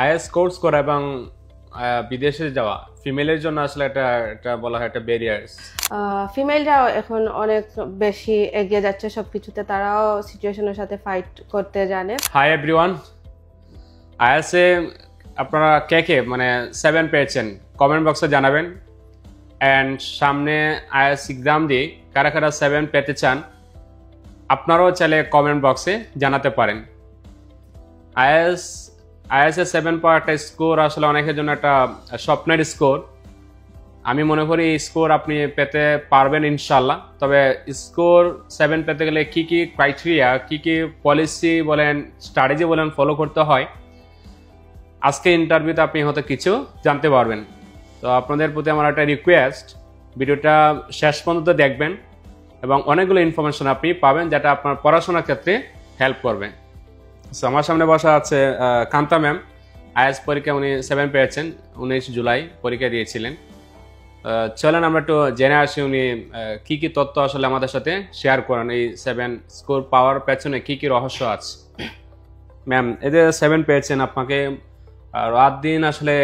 Is course করা এবং বিদেশে যাওয়া ফিমেলের জন্য আসলে এটা বলা হয় একটা ব্যারিয়ার্স। ফিমেলরাও এখন অনেক বেশি এগিয়ে যাচ্ছে সবকিছুতে, তারাও সিচুয়েশনের সাথে ফাইট করতে জানে। হাই এভরিওয়ান, আইএসএ আপনারা কে কে মানে 7 পেয়েছেন কমেন্ট বক্সে জানাবেন। অ্যান্ড সামনে আইএস এক্সাম দিয়ে কারা কারা 7 পেতে চান আপনারাও চাইলে কমেন্ট বক্সে জানাতে পারেন। আইএসএ 7 পাওয়া একটা স্কোর আসলে অনেকের জন্য একটা স্বপ্নের স্কোর। আমি মনে করি এই স্কোর আপনি পেতে পারবেন ইনশাল্লাহ। তবে স্কোর 7 পেতে গেলে কি কি ক্রাইটেরিয়া, কি কি পলিসি বলেন, স্ট্র্যাটেজি বলেন ফলো করতে হয়, আজকে ইন্টারভিউতে আপনি হয়তো কিছু জানতে পারবেন। তো আপনাদের প্রতি আমার একটা রিকোয়েস্ট, ভিডিওটা শেষ পর্যন্ত দেখবেন এবং অনেকগুলো ইনফরমেশন আপনি পাবেন যেটা আপনার পড়াশোনার ক্ষেত্রে হেল্প করবে। সো আমার সামনে বসা আছে কান্তা ম্যাম। আইএস পরীক্ষা উনি 7 পেয়েছেন, 19 জুলাই পরীক্ষা দিয়েছিলেন। চলেন আমরা একটু জেনে আসি উনি কি কি তথ্য আসলে আমাদের সাথে শেয়ার করেন, এই 7 স্কোর পাওয়ার পেছনে কি কি রহস্য আছে। ম্যাম, এই যে 7 পেয়েছেন, আপনাকে রাত দিন আসলে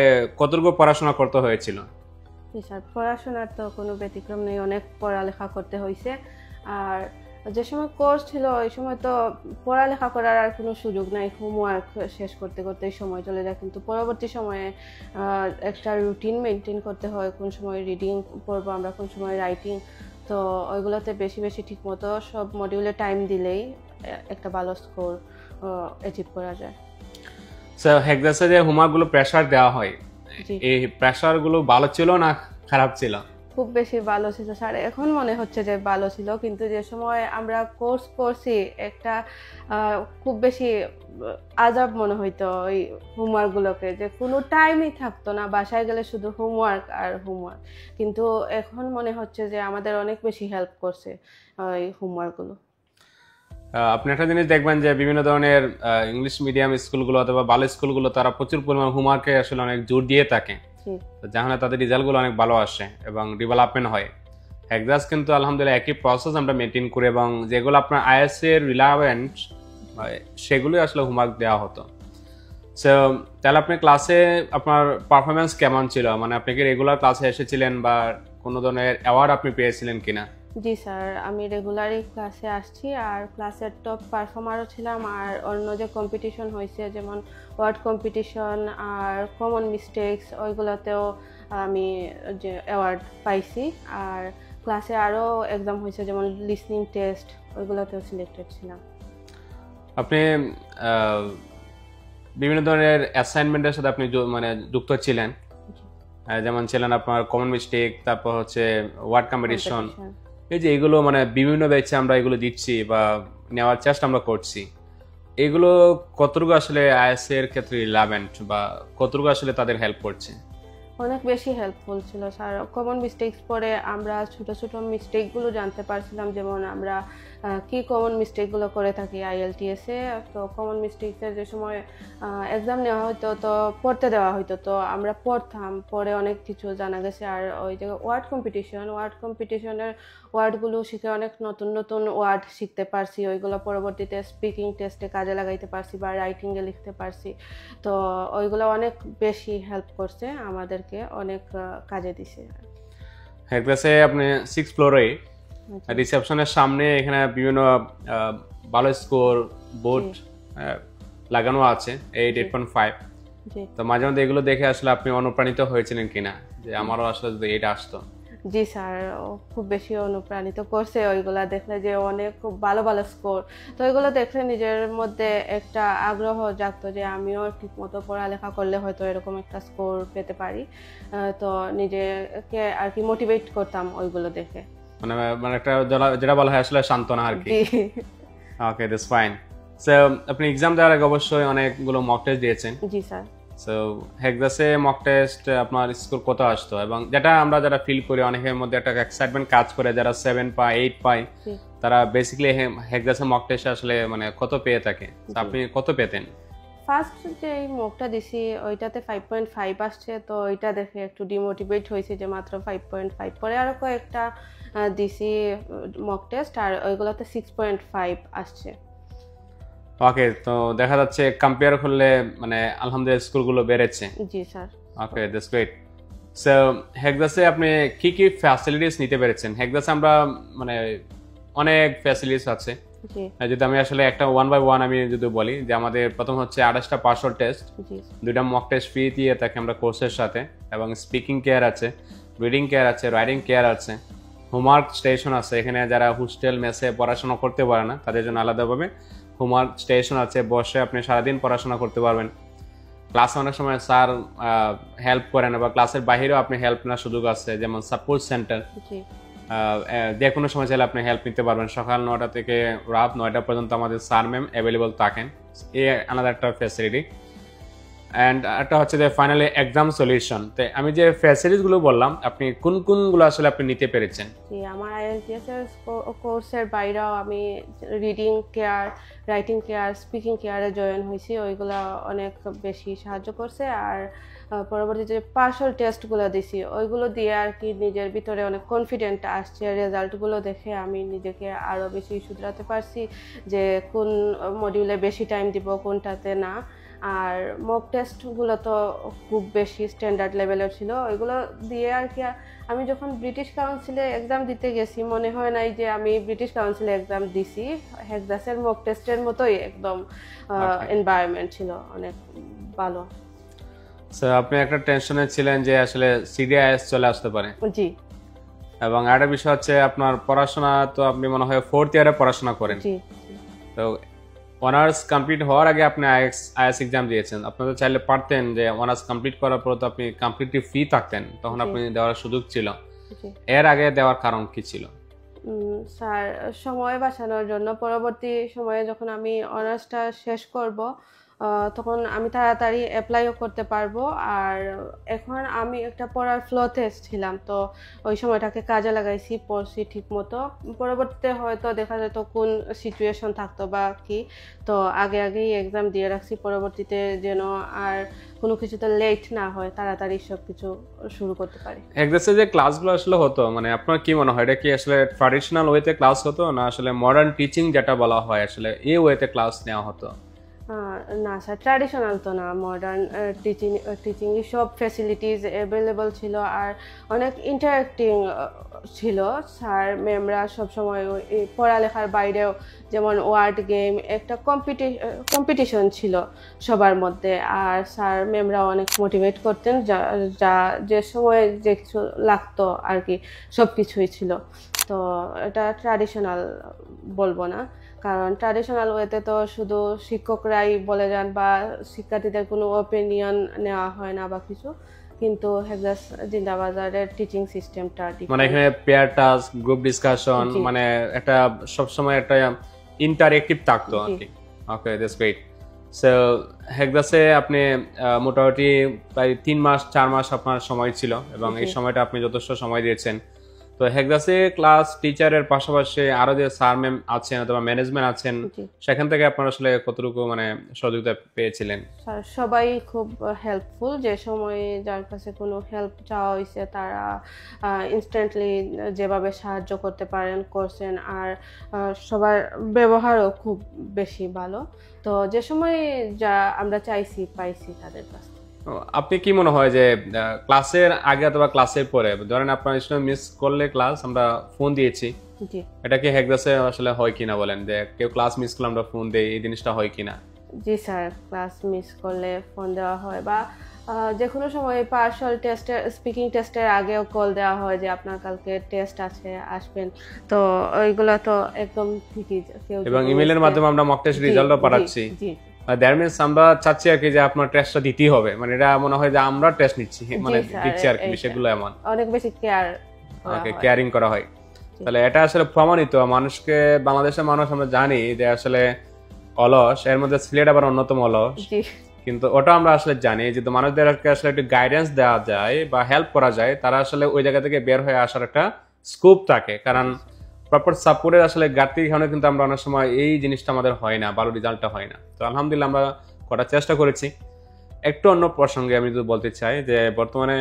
কতটুকু পড়াশোনা করতে হয়েছিল? স্যার, পড়াশোনার তো কোনো ব্যতিক্রম নেই, অনেক পড়ালেখা করতে হয়েছে। আর যে সময় কোর্স ছিল ওই সময় তো পড়ালেখা করার আর কোনো সুযোগ নাই, হোমওয়ার্ক শেষ করতে করতে সময় চলে যায়। কিন্তু পরবর্তী সময়ে একটা রুটিন মেনটেন করতে হয়, কোন সময় রিডিং পড়বো আমরা, কোন সময় রাইটিং। তো ওইগুলোতে বেশি বেশি ঠিক মতো সব মডিউলে টাইম দিলেই একটা ভালো স্কোর অ্যাচিভ করা যায়। স্যার, হেক্সাসে যে হোমওয়ার্কগুলো প্রেশার দেওয়া হয়, এই প্রেশারগুলো ভালো ছিল না খারাপ ছিল? খুব বেশি ভালো ছিল স্যার, এখন মনে হচ্ছে যে ভালো ছিল। কিন্তু যে সময় আমরা কোর্স করছি একটা খুব বেশি আজাব মনে হইতো ওই হোমওয়ার্কগুলোকে, যে কোনো টাইমই থাকতো না, বাসায় গেলে শুধু হোমওয়ার্ক আর হোমওয়ার্ক। কিন্তু এখন মনে হচ্ছে যে আমাদের অনেক বেশি হেল্প করছে ওই হোমওয়ার্কগুলো। আপনি একটা জিনিস দেখবেন যে বিভিন্ন ধরনের ইংলিশ মিডিয়াম স্কুলগুলো অথবা ভালো স্কুলগুলো তারা প্রচুর পরিমাণ হোমওয়ার্কে আসলে অনেক জোর দিয়ে থাকে, যাহলে তাদের রেজাল্টগুলো অনেক ভালো আসে এবং ডেভেলপমেন্ট হয়। হেক্সাস কিন্তু আলহামদুলিল্লাহ একই প্রসেস আমরা মেনটেন করি এবং যেগুলো আপনার আইএস এর রিলেভেন্ট সেগুলোই আসলে হোমওয়ার্ক দেওয়া হতো। সো তাহলে আপনি ক্লাসে আপনার পারফরমেন্স কেমন ছিল? মানে আপনি কি রেগুলার ক্লাসে এসেছিলেন বা কোনো ধরনের অ্যাওয়ার্ড আপনি পেয়েছিলেন কিনা? জি স্যার, আমি রেগুলারই ক্লাসে আসছি আর ক্লাসের টপ পারফর্মারও ছিলাম। আর অন্য যে কম্পিটিশন হয়েছে যেমন ওয়ার্ড কম্পিটিশন আর কমন মিস্টেকস, ওইগুলোতেও আমি যে অ্যাওয়ার্ড পাইছি। আর ক্লাসে আরও এক্সাম হয়েছে যেমন লিসনিং টেস্ট, ওইগুলোতেও সিলেক্টেড ছিলাম। আপনি বিভিন্ন ধরনের অ্যাসাইনমেন্টের সাথে আপনি মানে যুক্ত ছিলেন, যেমন ছিলেন আপনার কমন মিস্টেক, তারপর হচ্ছে ওয়ার্ড কম্পিটিশন। এই যে এগুলো মানে বিভিন্ন ব্যাচে আমরা এগুলো দিচ্ছি বা নেওয়ার চেষ্টা আমরা করছি, এগুলো কতটুকু আসলে আইএস এর ক্ষেত্রে রিলেভেন্ট বা কতটুকু আসলে তাদের হেল্প করছে? অনেক বেশি হেল্পফুল ছিল স্যার। কমন মিস্টেকস পরে আমরা ছোট ছোট মিস্টেকগুলো জানতে পারছিলাম, যেমন আমরা কি কমন মিস্টেকগুলো করে থাকি আইএলটিএসে। তো কমন মিস্টেকসের যে সময় এক্সাম নেওয়া হতো তো পড়তে দেওয়া হতো, তো আমরা পড়তাম, পরে অনেক কিছু জানা গেছে। আর ওই যে ওয়ার্ড কম্পিটিশনের ওয়ার্ডগুলো শিখে অনেক নতুন নতুন ওয়ার্ড শিখতে পারছি, ওইগুলো পরবর্তীতে স্পিকিং টেস্টে কাজে লাগাইতে পারছি বা রাইটিংয়ে লিখতে পারছি। তো ওইগুলো অনেক বেশি হেল্প করছে আমাদেরকে, অনেক কাজে দিছে। হেক্সাসে আপনি 6 ফ্লোরে রিসেপশনের সামনে এখানে বিভিন্ন ভালো স্কোর বোর্ড লাগানো আছে 8, 8.5। তো মাঝে মধ্যে এগুলো দেখে আসলে আপনি অনুপ্রাণিত হয়েছিলেন কিনা যে আমারও আসলে যদি এটা আসতো? জি স্যার, খুব বেশি অনুপ্রাণিত করছে ওইগুলা দেখলে, যে অনেক খুব ভালো ভালো স্কোর। তো ওইগুলো দেখলে নিজের মধ্যে একটা আগ্রহ জাগতো যে আমিও ঠিক মতো পড়ালেখা করলে হয়তো এরকম একটা স্কোর পেতে পারি। তো নিজেকে আর কি মোটিভেট করতাম ওইগুলো দেখে। মানে একটা যেটা বলা হয় আসলে সান্ত্বনা আর কি। ওকে, দ্যাটস ফাইন। সো আপনি এক্সাম দেওয়ার আগে অবশ্যই অনেকগুলো মক টেস্ট দিয়েছেন। জি স্যার। সো হেক্সাসে মক টেস্ট আপনার স্কোর কত আসতো? এবং যেটা আমরা যারা ফিল করি অনেকের মধ্যে একটা এক্সাইটমেন্ট কাজ করে, যারা 7 পায় 8 পায় তারা বেসিক্যালি হেক্সাসে মক টেস্ট আসলে মানে কত পেয়ে থাকে। আপনি কত পেতেন? ফার্স্ট যে মকটা দিছি ওইটাতে 5.5 আসছে, তো ওইটা দেখে একটু ডিমোটিভেট হয়েছে যে মাত্র 5.5। পরে আরো কয়েকটা দিছি মক টেস্ট আর ওইগুলোতে 6.5 আসছে। ওকে, তো দেখা যাচ্ছে কম্পেয়ার করলে মানে আলহামদুলিল্লাহ স্কুলগুলো বেড়েছে। জি sir. Okay, that's great. So হেক্সাসে আপনি কি কি ফ্যাসিলিটিস নিতে পেরেছেন? হেক্সাসে আমরা মানে অনেক ফ্যাসিলিটিস আছে। জি যদি আমি আসলে একটা ওয়ান বাই ওয়ান আমি যদি বলি যে আমাদের প্রথম হচ্ছে 28টা পার্সোনাল টেস্ট, জি 2টা মক টেস্ট ফ্রি দিয়ে থাকে আমরা কোর্সের সাথে, এবং স্পিকিং কেয়ার আছে, রিডিং কেয়ার আছে, রাইটিং কেয়ার আছে, হোমওয়ার্ক স্টেশন আছে। এখানে যারা হোস্টেল মেসে পড়াশোনা করতে পারে না তাদের জন্য আলাদাভাবে হোমওয়ার্ক স্টেশন আছে, বসে আপনি সারাদিন পড়াশোনা করতে পারবেন। ক্লাসে অনেক সময় স্যার হেল্প করেন, বা ক্লাসের বাইরেও আপনি হেল্প নেওয়ার সুযোগ আছে, যেমন সাপোর্ট সেন্টার। জি যে কোনো সময় চাইলে আপনি হেল্প নিতে পারবেন। সকাল 9টা থেকে রাত 9টা পর্যন্ত আমাদের স্যার ম্যাম অ্যাভেলেবল থাকেন। এই আলাদা একটা ফ্যাসিলিটি। অ্যান্ড একটা হচ্ছে যে ফাইনালি এক্সাম সলিউশন। তো আমি যে ফ্যাসিলিটিসগুলো বললাম, আপনি কোন কোনগুলো আসলে আপনি নিতে পেরেছেন? জি আমার আইএলটিএস এর কোর্সের বাইরেও আমি reading care, writing care, speaking কেয়ারে জয়েন হয়েছি। ওইগুলো অনেক বেশি সাহায্য করছে। আর পরবর্তীতে যে পার্সোনাল টেস্টগুলো দিছি ওইগুলো দিয়ে আর কি নিজের ভিতরে অনেক কনফিডেন্ট আসছে। রেজাল্টগুলো দেখে আমি নিজেকে আরও বেশি শুধরাতে পারছি যে কোন মডিউলে বেশি টাইম দিব, কোনটাতে না। আর মক টেস্টগুলো তো খুব বেশি স্ট্যান্ডার্ড লেভেলের ছিল। ওইগুলো দিয়ে আর কি আমি যখন ব্রিটিশ কাউন্সিলে এক্সাম দিতে গেছি মনে হয় নাই যে আমি ব্রিটিশ কাউন্সিলে এক্সাম দিছি। হেক্সাসের মক টেস্টের মতোই একদম এনভায়রনমেন্ট ছিল, অনেক ভালো। স্যার আপনি একটা টেনশনে ছিলেন যে আসলে সিডিআইএস চলে আসতে পারে, জি এবং আরেকটা বিষয় হচ্ছে আপনার পড়াশোনা, তো আপনি মনে হয় 4th ইয়ারে পড়াশোনা করেন। জি তো অনার্স কমপ্লিট হওয়ার আগে আপনি আইএস এক্সাম দিয়েছেন। আপনি তো চাইলে পারতেন যে অনার্স কমপ্লিট করার পর তো আপনি কমপ্লিটলি ফ্রি থাকতেন, তখন জি। আপনি দেওয়ার সুযোগ ছিল। জি এর আগে দেওয়ার কারণ কি ছিল? স্যার সময় বাঁচানোর জন্য পরবর্তী সময়ে যখন আমি অনার্সটা শেষ করব তখন আমি তাড়াতাড়ি অ্যাপ্লাইও করতে পারবো। আর এখন আমি একটা পড়ার ফ্লোতে ছিলাম, তো ওই সময়টাকে কাজে লাগাইছি, পড়ছি ঠিক মতো। পরবর্তীতে হয়তো দেখা যেত কোন সিচুয়েশন থাকতো বা কি, তো আগেই এক্সাম দিয়ে রাখছি পরবর্তীতে যেন আর কোনো কিছুতে লেট না হয়, তাড়াতাড়ি সব কিছু শুরু করতে পারি। এক্সাসে যে ক্লাসগুলো আসলে হতো, মানে আপনার কি মনে হয় এটা কি আসলে ট্র্যাডিশনাল ওয়েতে ক্লাস হতো, না আসলে মডার্ন টিচিং যেটা বলা হয় আসলে এই ওয়েতে ক্লাস নেওয়া হতো? না স্যার, ট্র্যাডিশনাল তো না, মডার্ন টিচিংয়ে সব ফ্যাসিলিটিস অ্যাভেলেবল ছিল। আর অনেক ইন্টারেক্টিং ছিল। স্যার ম্যামরা সবসময় এই পড়ালেখার বাইরেও যেমন ওয়ার্ড গেম, একটা কম্পিটিশন ছিল সবার মধ্যে। আর স্যার ম্যামরা অনেক মোটিভেট করতেন, যা যে সময় যে কিছু লাগতো আর কি সব কিছুই ছিল। তো এটা ট্র্যাডিশনাল বলবো না, কারণ ট্র্যাডিশনাল ওয়েতে তো শুধু শিক্ষকরাই বলে যান বা শিক্ষার্থীদের কোনো ওপিনিয়ন নেওয়া হয় না বা কিছু। কিন্তু হেক্সাস জিন্দাবাজারের টিচিং সিস্টেমটা মানে এখানে পেয়ার টাস্ক, গ্রুপ ডিসকাশন, জি। মানে একটা সবসময় একটা ইন্টারেক্টিভ থাকতো আর জি। কি। ওকে, দ্যাটস গ্রেট। সো হেক্সাসে আপনি মোটামুটি প্রায় 3 মাস 4 মাস আপনার সময় ছিল, এবং এই জি। সময়টা আপনি যথেষ্ট সময় দিয়েছেন। তো হেক্সাসে ক্লাস টিচারের পাশাপাশি আরো যে স্যার ম্যাম আছেন অথবা ম্যানেজমেন্ট আছেন, জি সেখান থেকে আপনারা আসলে কতটুকু মানে সহযোগিতা পেয়েছিলেন? স্যার সবাই খুব হেল্পফুল। যে সময়ে যার কাছে কোনো হেল্প চাওয়া হয়েছে তারা ইনস্ট্যান্টলি যেভাবে সাহায্য করতে পারেন করছেন। আর সবার ব্যবহারও খুব বেশি ভালো। তো যে সময় যা আমরা চাইছি পাইছি তাদের কাছ থেকে। ও, আপনি কি মনে হয় যে ক্লাসের আগে অথবা ক্লাসের পরে, ধরেন আপনার স্টুডেন্ট মিস করলে ক্লাস, আমরা ফোন দিয়েছি, জি এটা কি হেক্সাসে আসলে হয় কিনা বলেন, যে কেউ ক্লাস মিস করলে আমরা ফোন দেই, এই জিনিসটা হয় কিনা? জি স্যার, ক্লাস মিস করলে ফোন দেওয়া হয়, বা যে কোনো সময় পার্সোনাল টেস্টের, স্পিকিং টেস্টের আগেও কল দেওয়া হয় যে আপনার কালকে টেস্ট আছে আসবেন। তো ওইগুলো তো একদম ঠিকই। কেউ এবং ইমেলের মাধ্যমে আমরা মক টেস্ট রেজাল্টও পাঠাচ্ছি। জি দ্যাট মিনস আমরা চাচ্ছি আর কি যে আপনার টেস্টটা দিতেই হবে, মানে এটা মনে হয় যে আমরা টেস্ট নিচ্ছি, মানে স্যার, দিচ্ছি আর কি, বিষয়গুলো এমন অনেক বেশি কেয়ার করা ওকে হয়। কেয়ারিং করা হয়। তাহলে এটা আসলে প্রমাণিত, মানুষকে, বাংলাদেশের মানুষ আমরা জানি যে আসলে অলস, এর মধ্যে সিলেট আবার অন্যতম অলস, জি কিন্তু ওটা আমরা আসলে জানি যে মানুষদেরকে আসলে একটু গাইডেন্স দেওয়া যায় বা হেল্প করা যায়, তারা আসলে ওই জায়গা থেকে বের হয়ে আসার একটা স্কোপ থাকে। কারণ প্রপার সাপোর্টের আসলে ঘাটতির কারণে কিন্তু আমরা অনেক সময় এই জিনিসটা আমাদের হয় না, ভালো রেজাল্টটা হয় না। তো আলহামদুলিল্লাহ আমরা করার চেষ্টা করেছি। একটু অন্য প্রসঙ্গে আমি যদি বলতে চাই যে বর্তমানে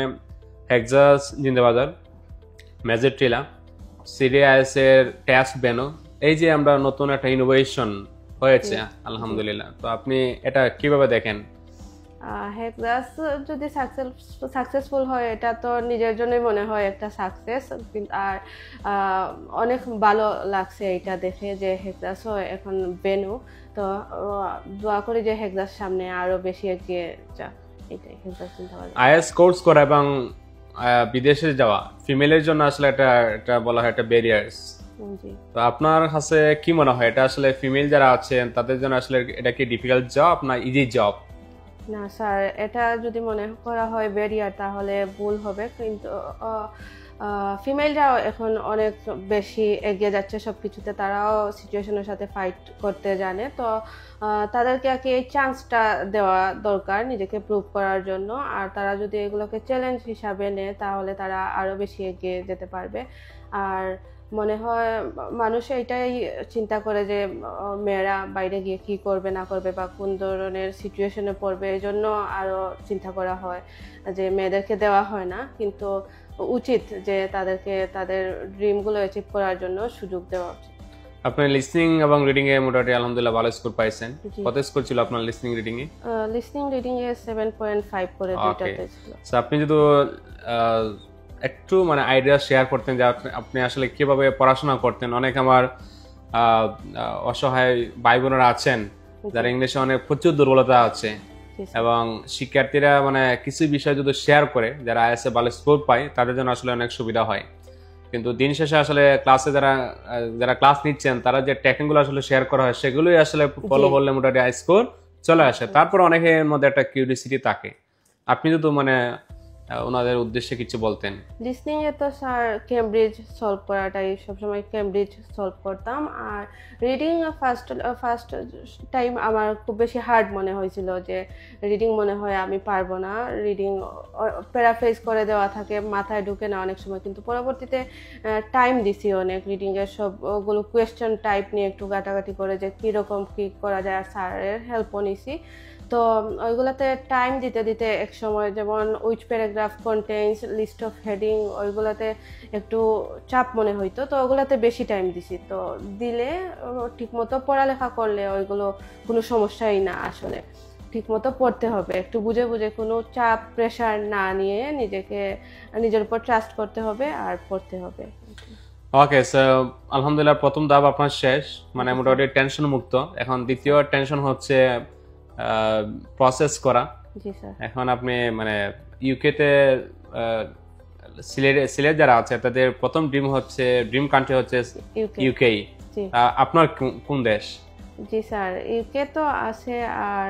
হেক্সাস জিন্দাবাজার, মেজর টিলা, সিডিআইএস এর টেস্ট বেনো, এই যে আমরা নতুন একটা ইনোভেশন হয়েছে আলহামদুলিল্লাহ। তো আপনি এটা কিভাবে দেখেন? হেক্সাস যদি সাকসেসফুল হয় এটা তো নিজের জন্যই মনে হয় একটা সাকসেস। আর অনেক ভালো লাগছে এটা দেখে যে হেক্সাসও এখন ভেন্যু। তো দোয়া করি যে হেক্সাস সামনে আরো বেশি এগিয়ে যাক, এটাই হেক্সাস চিন্তা ভাবনা। আইএস কোর্স করা এবং বিদেশে যাওয়া ফিমেলের জন্য আসলে এটা বলা হয় একটা ব্যারিয়ার্স। জি। তো আপনার কাছে কি মনে হয় এটা আসলে ফিমেল যারা আছেন তাদের জন্য আসলে এটা কি ডিফিকাল্ট জব না ইজি জব? না স্যার, এটা যদি মনে করা হয় ব্যারিয়ার তাহলে ভুল হবে, কিন্তু ফিমেলরাও এখন অনেক বেশি এগিয়ে যাচ্ছে সব কিছুতে, তারাও সিচুয়েশনের সাথে ফাইট করতে জানে। তো তাদেরকে আর কি এই চান্সটা দেওয়া দরকার নিজেকে প্রুভ করার জন্য। আর তারা যদি এগুলোকে চ্যালেঞ্জ হিসাবে নেয় তাহলে তারা আরও বেশি এগিয়ে যেতে পারবে। আর মনে হয় মানুষ এটাই চিন্তা করে যে মেয়েরা বাইরে গিয়ে কি করবে না করবে বা কোন ধরনের সিচুয়েশনে পড়বে, এই জন্য আরও চিন্তা করা হয় যে মেয়েদেরকে দেওয়া হয় না। কিন্তু উচিত যে তাদেরকে তাদের ড্রিমগুলো অ্যাচিভ করার জন্য সুযোগ দেওয়া উচিত। আপনি লিসনিং এবং রিডিং এ মোটামুটি আলহামদুলিল্লাহ ভালো স্কোর পাইছেন। জি। কত স্কোর ছিল আপনার listening reading a? Listening reading a 7.5 করে দুইটাতে ছিল। সো আপনি যদি একটু মানে আইডিয়া শেয়ার করতেন যে আপনি আসলে কিভাবে পড়াশোনা করতেন। অনেক আমার অসহায় ভাই বোনেরা আছেন যারা ইংলিশে অনেক প্রচুর দুর্বলতা আছে, এবং শিক্ষার্থীরা মানে কিছু বিষয় যদি শেয়ার করে যারা আইএসএ ভালো স্কোর পায় তাদের জন্য আসলে অনেক সুবিধা হয়। কিন্তু দিন শেষে আসলে ক্লাসে যারা ক্লাস নিচ্ছেন তারা যে টেকনিকগুলো আসলে শেয়ার করা হয় সেগুলোই আসলে ফলো করলে মোটামুটি হাই স্কোর চলে আসে। তারপর অনেকের মধ্যে একটা কিউরিওসিটি থাকে। আপনি যদি মানে ওনাদের উদ্দেশ্যে কিছু বলতেন। লিসনিং এ তো স্যার কেমব্রিজ সলভ করাটাই সবসময় কেমব্রিজ সলভ করতাম। আর রিডিং ফার্স্ট টাইম আমার খুব বেশি হার্ড মনে হয়েছিল, যে রিডিং মনে হয় আমি পারবো না, রিডিং প্যারাফ্রেজ করে দেওয়া থাকে, মাথায় ঢুকে না অনেক সময়। কিন্তু পরবর্তীতে টাইম দিছি অনেক রিডিংয়ের, সবগুলো কোয়েশ্চেন টাইপ নিয়ে একটু ঘাটাঘাটি করে যে কীরকম কী করা যায়, আর স্যারের হেল্পও নিছি। তো ওইগুলোতে টাইম দিতে দিতে এক সময় যেমন which paragraph contains list of heading, ওইগুলোতে একটু চাপ মনে হইতো। তো ওগুলোতে বেশি টাইম দিছি। তো দিলে ঠিকমতো পড়ালেখা করলে ওইগুলো কোনো সমস্যাই না। আসলে ঠিকমতো পড়তে হবে, একটু বুঝে বুঝে, কোনো চাপ প্রেশার না নিয়ে নিজের উপর ট্রাস্ট করতে হবে আর পড়তে হবে। ওকে, সো আলহামদুলিল্লাহ প্রথম ধাপ আপনার শেষ, মানে মোটামুটি টেনশন মুক্ত। এখন দ্বিতীয় টেনশন হচ্ছে প্রসেস করা। জি স্যার। এখন আপনি মানে ইউকে তে সিলেট যারা আছে তাদের প্রথম ড্রিম কান্ট্রি হচ্ছে ইউকে। আপনার কোন দেশ? জি স্যার, ইউকে তো আছে। আর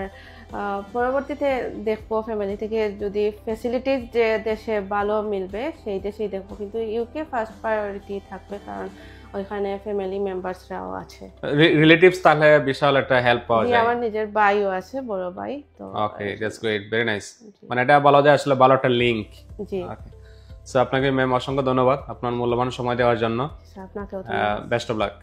পরবর্তীতে দেখবো ফ্যামিলি থেকে যদি ফ্যাসিলিটিস যে দেশে ভালো মিলবে সেই দেশেই দেখবো, কিন্তু ইউকে ফার্স্ট প্রায়োরিটি থাকবে, কারণ ওইখানে ফ্যামিলি মেম্বার্সরাও আছে। রিলেটিভস তাহলে বিশাল একটা হেল্প পাওয়া যায়। আমার নিজের ভাইও আছে, বড় ভাই। তো ওকে, দ্যাটস গ্রেট, ভেরি নাইস। মানে এটা বলা যায় আসলে ভালো একটা লিংক। জি। সো আপনাকে ম্যাম অসংখ্য ধন্যবাদ আপনার মূল্যবান সময় দেওয়ার জন্য। আপনাকেও বেস্ট অফ লাক।